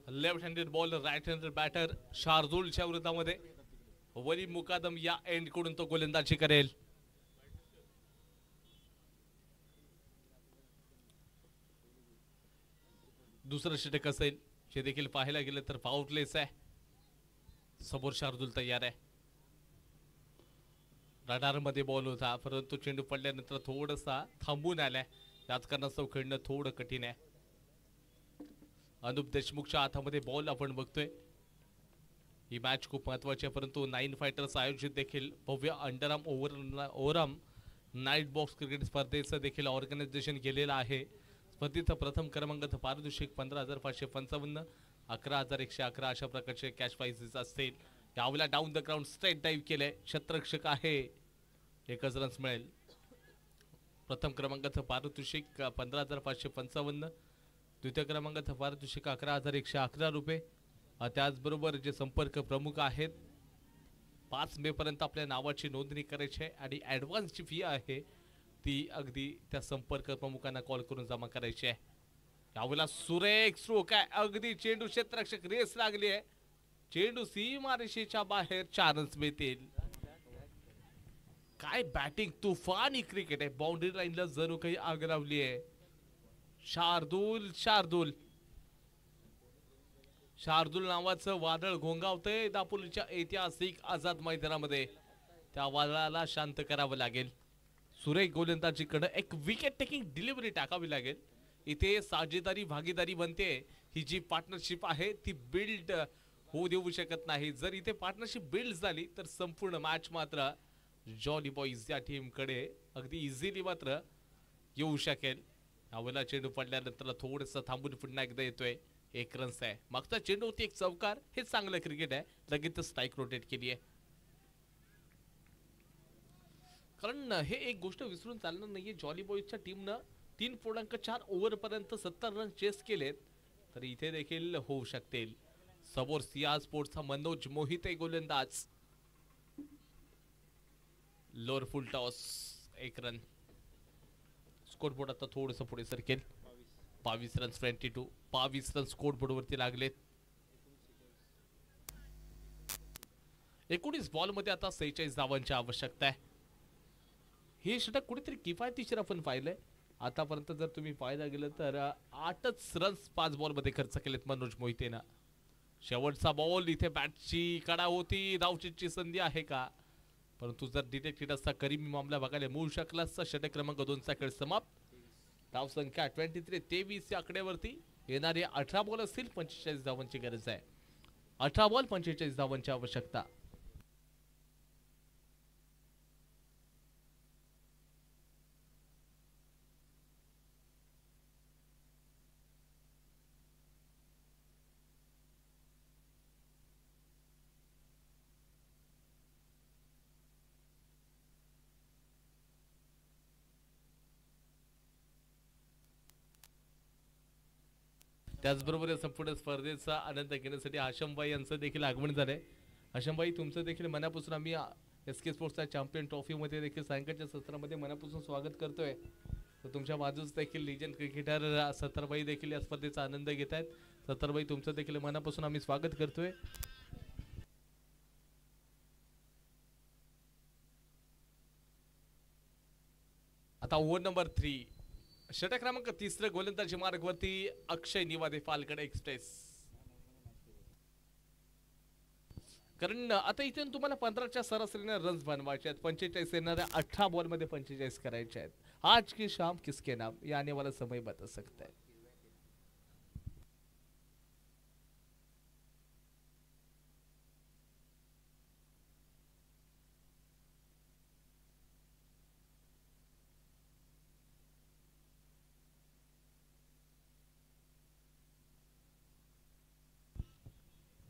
Left handed bowler, right handed batter शार्दूलच्या विरोधामध्ये वलीम मुकादम या एंड कडून तो गोलंदाजी करेल. दुसरं षटक असेल हे देखील पाहायला गेलं तर पॉवर प्लेस आहे. समोर शार्दूल तयार आहे. रडार मध्ये बॉल होता परंतु चेंडू पडल्यानंतर थोडासा थांबून आलाय. राजकारणास्तव खेळणं थोडं कठीण आहे. अनुप देशमुखच्या हातामध्ये बॉल आपण बघतोय. ही मॅच खूप महत्वाची आहे परंतु 9 फायटर्स आयोजित देखील भव्य underarm overarm night box cricket स्पर्धेचं देखील ऑर्गनायझेशन केलेलं आहे. स्पर्धेचा प्रथम क्रमांकाचं पारितोषिक 15,555, 11,111 अशा प्रकारचे कॅश प्राइजेस असतील. यावेळेला डाऊन द ग्राउंड स्ट्रेट डाईव्ह केलंय. क्षेत्ररक्षक आहे, 1 रन्स मिळेल. प्रथम क्रमांकाचं पारितोषिक 15,555, द्वितीय क्रमांकाचा पारितोषिक 11,111 रुपये. त्याचबरोबर जे संपर्क प्रमुख आहेत 5 मे पर्यंत आपल्या नावाची नोंदणी करायची आहे आणि ॲडव्हान्सची फी आहे ती अगदी त्या संपर्क प्रमुखांना कॉल करून जमा करायची आहे. यावेळेला सुरेख स्ट्रोक आहे, अगदी चेंडू क्षेत्ररक्षक रेस लागली आहे, चेंडू सीमारेषेच्या बाहेर 4 रन्स मिळतील. काय बॅटिंग, तुफानी क्रिकेट आहे. बाउंड्री लाईनला जणू काही आग लावली आहे. शार्दूल शार्दूल शार्दूल नावाचं वादळ घोंगावतंय दापोलीच्या ऐतिहासिक आझाद मैदानामध्ये. त्या वादळाला शांत करावं लागेल. सुरेख गोलंदाजीकडे एक विकेट टेकिंग डिलिव्हरी टाकावी लागेल. इथे साझेदारी भागीदारी बनते. ही जी पार्टनरशिप आहे ती बिल्ड होऊ देऊ शकत नाही. जर इथे पार्टनरशिप बिल्ड झाली तर संपूर्ण मॅच मात्र जॉली बॉईज या टीमकडे अगदी इझिली मात्र येऊ शकेल. यावेळेला चेंडू पडल्यानंतर थोडंसं थांबून पुन्हा एकदा येतोय. 1 रन्स आहे. मागचा चेंडू होती एक चौकार. हे चांगलं क्रिकेट आहे. लगेच स्ट्राईक रोटेट केली आहे. कारण हे एक गोष्ट विसरून चालणार नाहीये, जॉली बॉईजच्या टीमनं 3.4 ओव्हर पर्यंत 70 रन चेस केलेत. तर इथे देखील होऊ शकतील. समोर सिया स्पोर्ट्सचा मनोज मोहिते गोलंदाज. लोअर फुल टॉस 1 रन. स्कोर बोर्ड आता थोडंसं पुढे सरकेल. 22 रन 22 रन स्कोर बोर्ड वरती लागलेत. 19 बॉल मध्ये आता 46 धावांची आवश्यकता आहे. हे षटक कुठेतरी किफायतशीर आपण पाहिलंय. आतापर्यंत जर तुम्ही पाहायला गेलं तर 8च रन्स 5 बॉल मध्ये खर्च केलेत मनोज मोहितेनं. शेवटचा बॉल, इथे बॅटची कडा होती, धावचीची संधी आहे का, परंतु जर डिटेक्टेड असता करीमी मामला बघायला मिळू शकला असता. षटक क्रमांक 2 चा खेळ समाप्त. धाव संख्या 23 या आकड्यावरती. येणारे 18 बॉल असतील, 45 धावांची गरज आहे. 18 बॉल 45 धावांची आवश्यकता. त्याचबरोबर या संपूर्ण स्पर्धेचा आनंद घेण्यासाठी हाशमबाई यांचं देखील आगमन झालंय. हाशमबाई, तुमचं देखील मनापासून आम्ही SK स्पोर्ट्सच्या चॅम्पियन ट्रॉफीमध्ये देखील सायंकाळच्या सत्रामध्ये मनापासून स्वागत करतोय. तर तुमच्या बाजूस देखील लिजंड क्रिकेटर सत्तरबाई देखील या स्पर्धेचा आनंद घेत आहेत. सत्तरबाई, तुमचं देखील मनापासून आम्ही स्वागत करतोय. आता ओव्हर नंबर 3, षटक क्रमांक 3 गोलंदाजी मार्गवरती अक्षय निवादे, पालघर एक्सप्रेस. कारण आता इथून तुम्हाला 15च्या सरासरीने रन्स बनवायचे आहेत. 45 येणाऱ्या 18 बॉल मध्ये 45 करायचे आहेत. आज की शाम किसके नाम, ये आने वाला समय बता सकता है.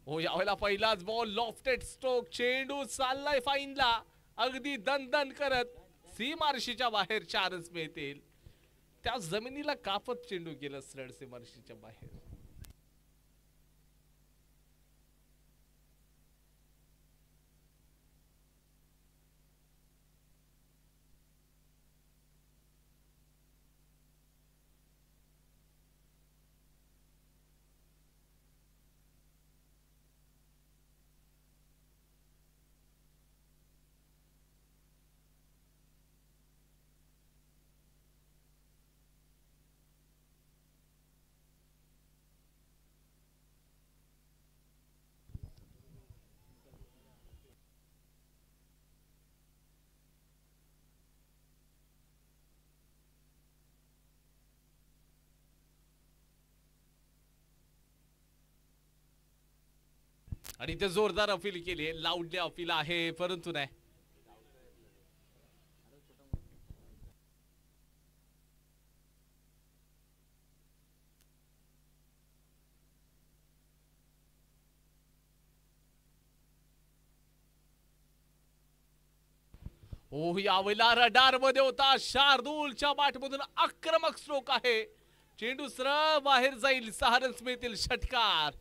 हो, यावेळेला पहिलाच बॉल, लॉफ्टेड स्ट्रोक, चेंडू चाललाय फाईनला अगदी दणदण करत. सीमारशीच्या बाहेर 4 रन्स मिळतील. त्या जमिनीला कापत चेंडू गेला सरळ सीमारशीच्या बाहेर. आणि ते जोरदार अपील केली, लाऊडली अपील आहे, परंतु नाही. ओह, यावेळेला रडार मध्ये होता. शार्दूलच्या बॅटमधून आक्रमक स्ट्रोक आहे. चेंडू सरळ बाहेर जाईल, 6 रन्स मिळतील. षटकार.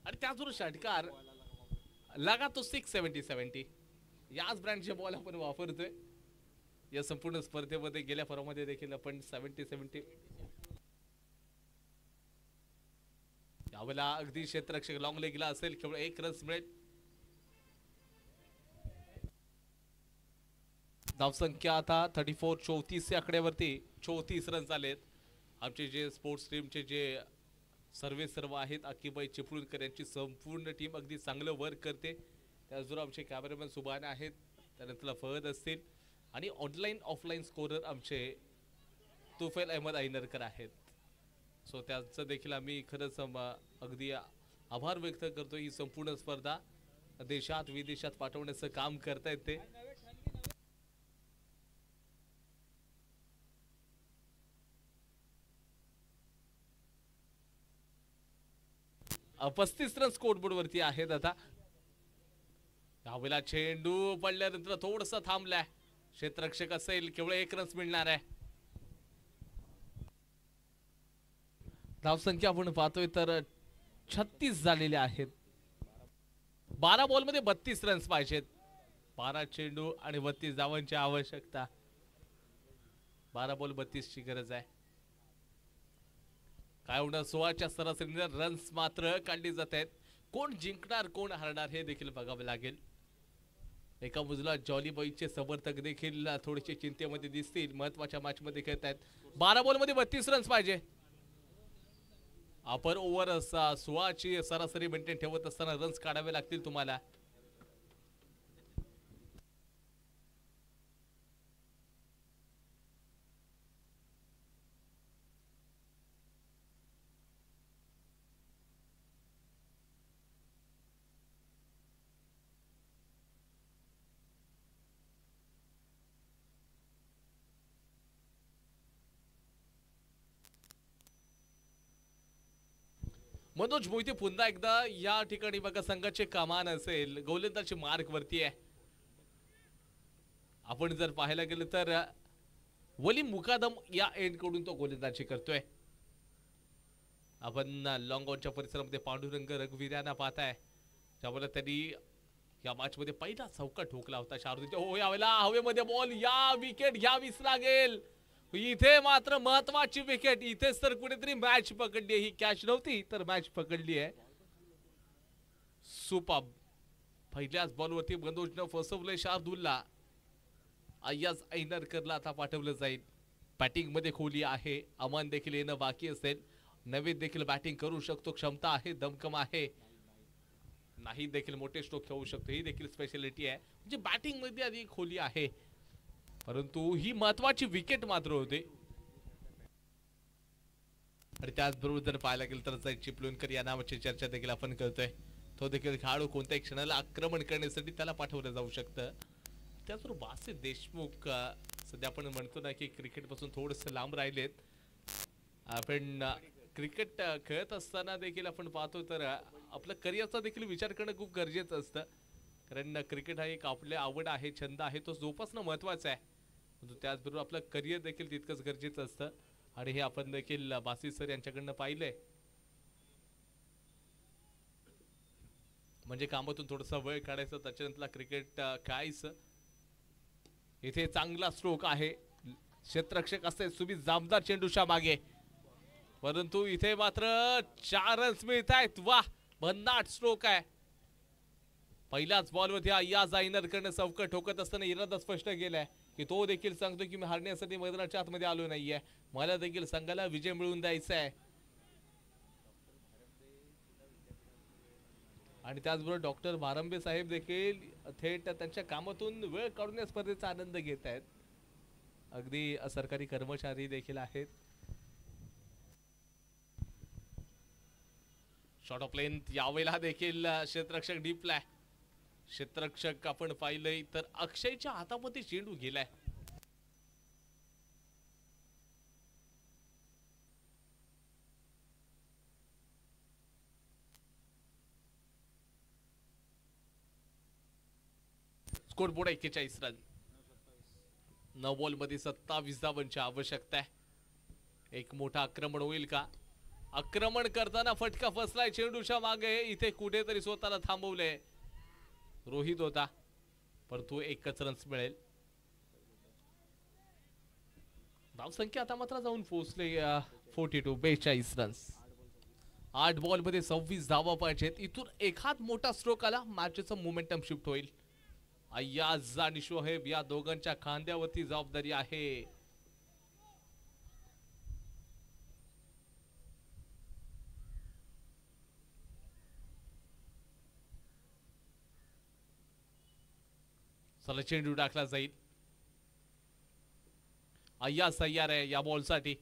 आणि त्याचबरोबर षटकार लगा तो 670 याच ब्रँडचे बॉल आपण वापरतोय या संपूर्ण स्पर्धेमध्ये. गेल्या फॉर्ममध्ये देखील आपण 70 यावेळेला अगदी क्षेत्ररक्षक लॉंग लेगला असेल, केवळ 1 रन्स मिळेल. धावसंख्या आता 34 या आकड्यावरती 34 रन्स आलेत. आमचे जे स्पोर्ट्स टीमचे जे सर्व आहेत, अक्कीबाई चिपळूणकर यांची संपूर्ण टीम अगदी चांगलं वर्क करते. त्याचबरोबर आमचे कॅमेरामॅन सुभान आहेत, त्यानंतर फहद असतील आणि ऑनलाईन ऑफलाईन स्कोरर आमचे तुफैल अहमद ऐनरकर आहेत. सो त्यांचं देखील आम्ही खरंच अगदी आभार व्यक्त करतो. ही संपूर्ण स्पर्धा देशात विदेशात पाठवण्याचं काम करतायत ते. 35 रन स्कोरबोर्ड वरती आहेत. आता यावेळेला चेंडू पडल्यानंतर थोडस थांबलाय. क्षेत्ररक्षक असेल, केवळ 1 रन्स मिळणार आहे. धावसंख्या आपण पाहतोय तर 36 झालेले आहेत. 12 बॉल मध्ये 32 रन्स पाहिजेत. 12 चेंडू आणि 32 धावांची आवश्यकता. 12 बॉल 32 ची गरज आहे. काय होणार 16च्या सरासरीने रन्स मात्र काढली जात आहेत. कोण जिंकणार कोण हरणार हे देखील बघावे लागेल. एका बाजूला जॉलीबाईचे समर्थक देखील थोडेसे चिंतेमध्ये दिसतील. महत्वाच्या मॅच मध्ये खेळत आहेत. 12 बॉल मध्ये 32 रन्स पाहिजे. अपर ओव्हर 16ची सरासरी मेंटेन ठेवत असताना रन्स काढावे लागतील तुम्हाला. मनोज मोहिते पुन्हा एकदा या ठिकाणी बघा संघाचे कमान असेल, गोलंदाजी मार्क वरती आहे. आपण जर पाहायला गेलं तर वली मुकादम या एंड कडून तो गोलंदाजी करतोय. आपण लॉंग ऑनच्या परिसरामध्ये पांडुरंग रघुवीरांना पाहताय, त्यामुळे त्यांनी या मॅच मध्ये पहिला चौका ठोकला होता. शार्दूलच्या हो यावेळेला हवेमध्ये बॉल, या विकेट घ्यावीच लागेल. इथे मात्र महत्वाची विकेट. इथेच तर कुठेतरी मॅच पकडली. ही कॅच नव्हती तर मॅच पकडली आहे. सुपर. पहिल्याच बॉलवरती मनोजनं फसवलंय शार्दूलला. अय्याज ऐनरकरला आता पाठवलं जाईल. बॅटिंग मध्ये खोली आहे. अमान देखील येणं बाकी असेल. नवीन देखील बॅटिंग करू शकतो, क्षमता आहे, दमकम आहे. नाही देखील मोठे स्ट्रोक खेळू शकतो, ही देखील स्पेशालिटी आहे. म्हणजे बॅटिंग मध्ये आधी खोली आहे, परंतु ही महत्वाची विकेट मात्र होते. आणि त्याचबरोबर जर पाहायला गेलं तर जय चिपळूणकर या नावाची चर्चा देखील आपण करतोय. तो देखील खेळाडू कोणत्याही क्षणाला आक्रमण करण्यासाठी त्याला पाठवलं जाऊ शकतं. त्याचबरोबर बासित देशमुख सध्या आपण म्हणतो ना की क्रिकेट पासून थोडस लांब राहिलेत. आपण क्रिकेट खेळत असताना देखील आपण पाहतो तर आपल्या करिअरचा देखील विचार करणं खूप गरजेचं असतं. कारण क्रिकेट हा एक आपली आवड आहे, छंद आहे, तो जोपासणं महत्वाचं आहे. त्याचबरोबर आपलं करिअर देखील तितकंच गरजेचं असतं. आणि हे आपण देखील बासित सर यांच्याकडनं पाहिलंय. म्हणजे कामातून थोडासा वेळ काढायचा, त्याच्यानंतर क्रिकेट खेळायचं. इथे चांगला स्ट्रोक आहे. क्षेत्ररक्षक असते सुबीत जामदार चेंडूच्या मागे, परंतु इथे मात्र 4 रन्स मिळत आहेत. वाह, भन्नाट स्ट्रोक आहे. पहिल्याच बॉलवरती अय्याज ऐनरकरने चौका ठोकत असताना इरादा स्पष्ट केलाय की तो देखील सांगतो की मी हारण्यासाठी मैदानाच्या आतमध्ये आलो नाहीये, मला देखील संघाला विजय मिळवून द्यायचा आहे. आणि त्याचबरोबर डॉक्टर भारंबे साहेब देखील थेट त्यांच्या कामातून वेळ काढून या स्पर्धेचा आनंद घेत आहेत. अगदी सरकारी कर्मचारी देखील आहेत. शॉर्ट ऑफ लेंथ यावेळेला देखील क्षेत्ररक्षक डीपला आहे. क्षेत्ररक्षक आपण पाहिलंय तर अक्षयच्या हातामध्ये चेंडू गेलाय. Score board 41 run. 9 बॉल मध्ये 27 धावांची आवश्यकता आहे. एक मोठा आक्रमण होईल का? आक्रमण करताना फटका फसलाय चेंडूच्या मागे. इथे कुठेतरी स्वतःला थांबवले रोहित होता, परंतु एकच रन्स मिळेल. धावसंख्या आता मात्र जाऊन पोहोचले 42 रन्स. 8 बॉल मध्ये 26 धावा पाहिजेत. इथून एखाद मोठा स्ट्रोक आला मॅचचं मोमेंटम शिफ्ट होईल. अय्याज आणि शोहेब या दोघांच्या खांद्यावरती जबाबदारी आहे. चला चेंडू टाकला जाईल. अय्याज तयार आहे या बॉल साठी.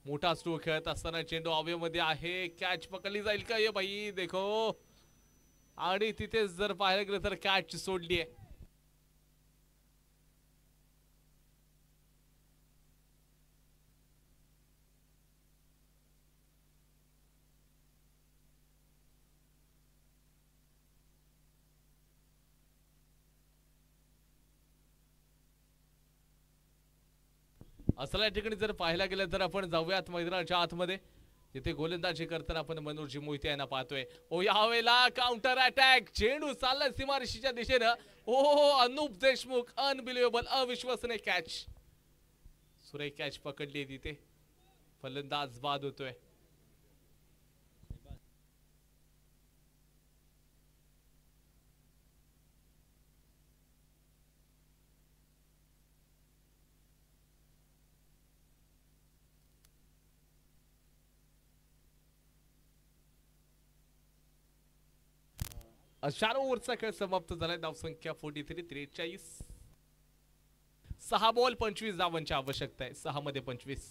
मोठा स्ट्रोक खेळत असताना चेंडू हवेमध्ये आहे. कॅच पकडली जाईल का? ये भाई देखो. आणि तिथे जर पाहायला गेलं तर कॅच सोडली आहे. असल्या ठिकाणी जर पाहायला गेलं तर आपण जाऊयात मैदानाच्या आतमध्ये. तिथे गोलंदाजी करताना आपण मनोज मोहिते यांना पाहतोय. ओ यावेळेला काउंटर अटॅक. चेंडू चाललाय सीमारेषेच्या दिशेनं. ओ अनुप देशमुख अनबिलिव्हेबल, अविश्वसनीय कॅच. सुरेख कॅच पकडली तिथे. फलंदाज बाद होतोय. चार ओव्हरचा खेळ समाप्त झालाय. धावसंख्या 43. 6 बॉल 25 धावांची आवश्यकता आहे. 6 मध्ये 25.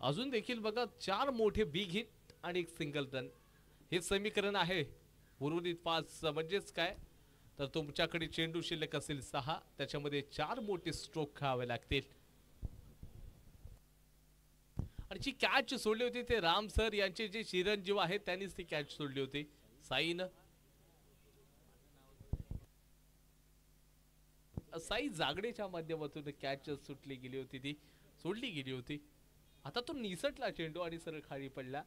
अजून देखील बघा 4 मोठे बिग हिट आणि 1 सिंगल रन हे समीकरण आहे. उर्वरित 5 म्हणजेच काय तर तुमच्याकडे चेंडू शिल्लक असेल 6, त्याच्यामध्ये 4 मोठे स्ट्रोक खेळावे लागतील. आणि जी कॅच सोडली होती ते राम सर यांचे जे चिरंजीव आहेत त्यांनीच ती कॅच सोडली होती. साई जागडेच्या माध्यमातून कॅच सुटली गेली होती, ती सोडली गेली होती. आता तो निसटला चेंडू आणि सरळ खाली पडला.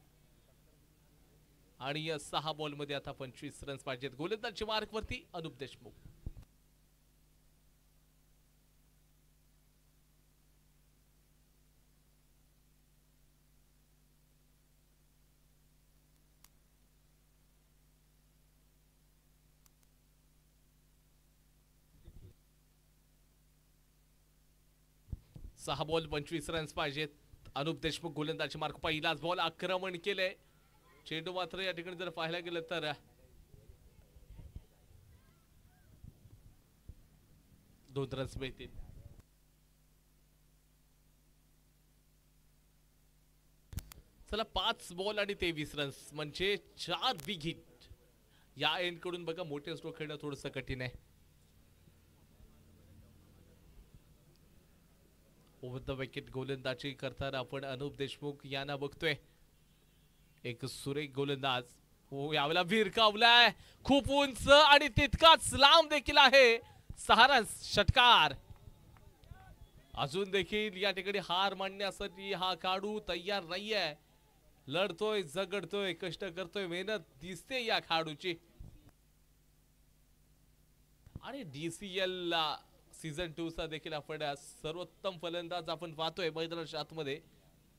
आणि 6 बॉल मध्ये आता 25 रन्स पाहिजेत. गोलंदाजी मार्क वरती अनुप देशमुख. सहा बॉल 25 रन्स पाहिजेत. अनुप देशमुख गोलंदाजी मार्क. पहिलाच बॉल आक्रमण केले. चेंडू मात्र या ठिकाणी जर पाहायला गेलं तर 2 रन्स मिळतील. चला 5 बॉल आणि 23 रन्स म्हणजे 4 बिग हिट. या एंड कडून बघा मोठे स्ट्रोक खेळणं थोडस कठीण आहे. ओव्हर द विकेट गोलंदाजी करताना आपण अनुप देशमुख यांना बघतोय. एक सुरेख गोलंदाज. हो यावेळेला भिरकावलाय खूप उंच आणि तितकाच लांब देखील आहे. 6 रन्स षटकार. अजून देखील या ठिकाणी हार मांडण्यासाठी हा खेळाडू तयार नाहीये. लढतोय, झगडतोय, कष्ट करतोय, मेहनत दिसते या खेळाडूची. आणि DCL सीझन 2 चा देखील आपण सर्वोत्तम फलंदाज आपण पाहतोय मैदानाच्या आतमध्ये.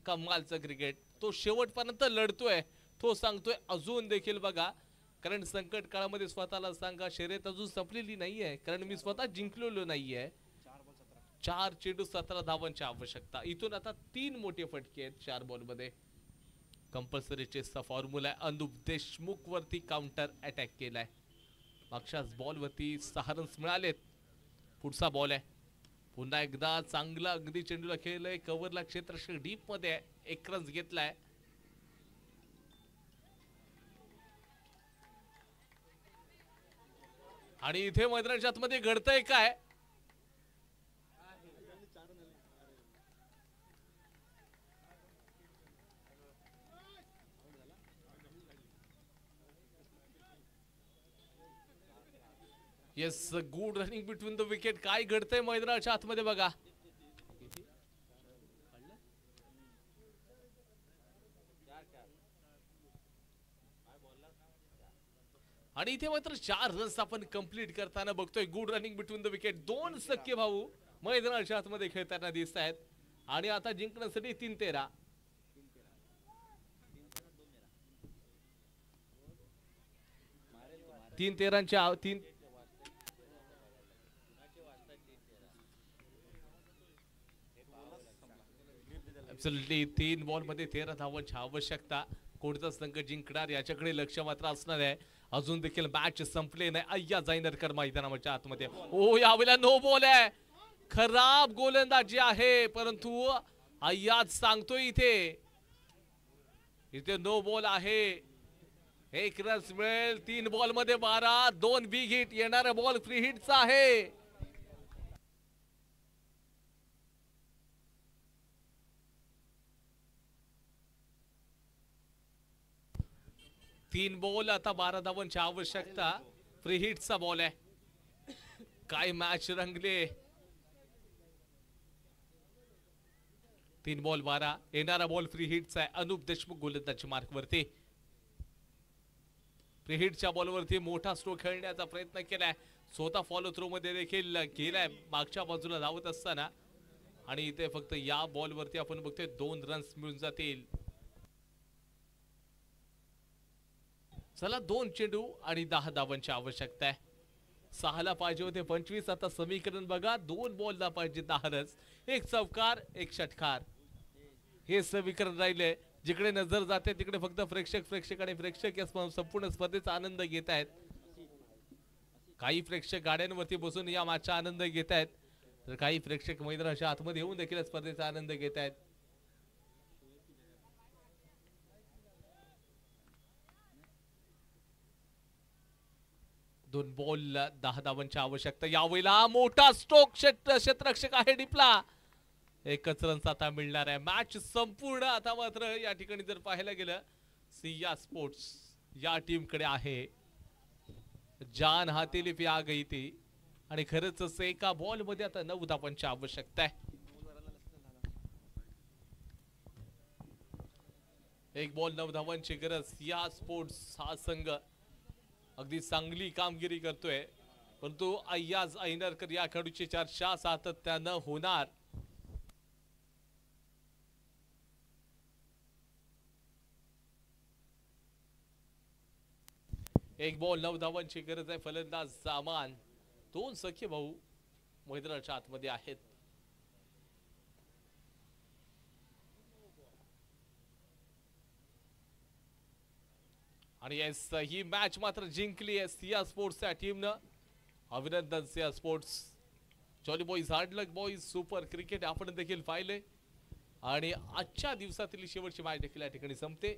कमालचं क्रिकेट. तो शेवटपर्यंत लढतोय. तो सांगतोय अजून देखील बघा, कारण संकट काळामध्ये स्वतःला सांगा शर्यत अजून संपलेली नाहीये, कारण मी स्वतः जिंकलेलो नाहीये. 4 चेंडू 17 धावांची आवश्यकता. इथून आता 3 मोठे फटके आहेत 4 बॉल मध्ये. कंपल्सरी चेसचा फॉर्म्युला अनुप देशमुख वरती काउंटर अटॅक केलाय. मागच्याच बॉल वरती 6 रन्स मिळालेत. पुढचा बॉल आहे. पुन्हा एकदा चांगला अगदी चेंडूला खेळलंय. कव्हरला क्षेत्ररक्षक डीप मध्ये 1 रन्स घेतलाय. आणि इथे मैदानाच्या आतमध्ये घडतंय काय? Yes, good running between the wicket. काय घडतंय मैदानाच्या आतमध्ये बघा. आणि इथे मात्र 4 रन्स आपण कंप्लीट करताना बघतोय. Good running between the wicket. 2 सख्खे भाऊ मैदानाच्या आतमध्ये खेळताना दिसत आहेत. आणि आता जिंकण्यासाठी 3-13. 3-13च्या 3 ऍब्सोल्युटली 3 बॉल मध्ये 13 धावांची आवश्यकता. कोणता संघ जिंकणार याच्याकडे लक्ष मात्र असणार आहे. अजून देखील मॅच संपले नाही. अय्या जाईनरकर मैदानाच्या आतमध्ये. ओ यावेळेला नो बॉल आहे. खराब गोलंदाजी आहे, परंतु अय्याज सांगतोय इथे नो बॉल आहे. 1 रन मिळेल. 3 बॉल मध्ये 12. 2 बिग हिट. येणारा बॉल फ्री हिटचा आहे. 3 बॉल आता 12 धावांची आवश्यकता. फ्री हिटचा बॉल आहे. काय मॅच रंगले. 3 बॉल 12. येणारा बॉल फ्री हिटचा आहे. अनुप देशमुख गोलंदाजी मार्क वरती. फ्री हिटच्या बॉलवरती मोठा स्ट्रोक खेळण्याचा प्रयत्न केलाय. स्वतः फॉलो थ्रो मध्ये देखील गेलाय मागच्या बाजूला धावत असताना. आणि इथे फक्त या बॉलवरती आपण बघतोय 2 रन्स मिळून जातील. चला 2 चेंडू आणि 10 धावांची आवश्यकता आहे. 6 ला पाहिजे होते 25. आता समीकरण बघा. 2 बॉलला पाहिजे 10 रन्स. 1 चौकार 1 षटकार. हे समीकरण राहिले. जिकडे नजर जाते तिकडे फक्त प्रेक्षक आणि प्रेक्षक या संपूर्ण स्पर्धेचा आनंद घेत आहेत. काही प्रेक्षक गाड्यांवरती बसून या मॅचचा आनंद घेत आहेत, तर काही प्रेक्षक मैदानाच्या आतमध्ये येऊन देखील स्पर्धेचा आनंद घेत आहेत. दोन बॉल 10 धावांची आवश्यकता. यावेळेला मोठा स्ट्रोक. क्षेत्ररक्षक आहे डिपला. 1च रन आता मिळणार आहे. मॅच संपूर्ण आता मात्र या ठिकाणी जर पाहायला गेलं सिया स्पोर्ट्स या टीम कडे आहे. जान हातेली आ गई थी. आणि खरंच एका बॉल मध्ये आता 9 धावांची आवश्यकता आहे. 1 बॉल 9 धावांची गरज. सिया स्पोर्ट्स हा संघ अगदी चांगली कामगिरी करतोय, परंतु अय्याज ऐनरकर या खेळाडूची चर्चा सातत्यानं होणार. एक बॉल 9 धावांची गरज आहे. फलंदाज सामान. 2 सख्खे भाऊ मैदानाच्या आतमध्ये आहेत. आणि येस, ही मॅच मात्र जिंकली आहे सिया स्पोर्ट्सच्या टीमनं. अभिनंदन Siya Sports. Jolly boys, hard luck boys. Super cricket आपण देखील पाहिले. आणि आजच्या दिवसातील शेवटची मॅच देखील या ठिकाणी संपते.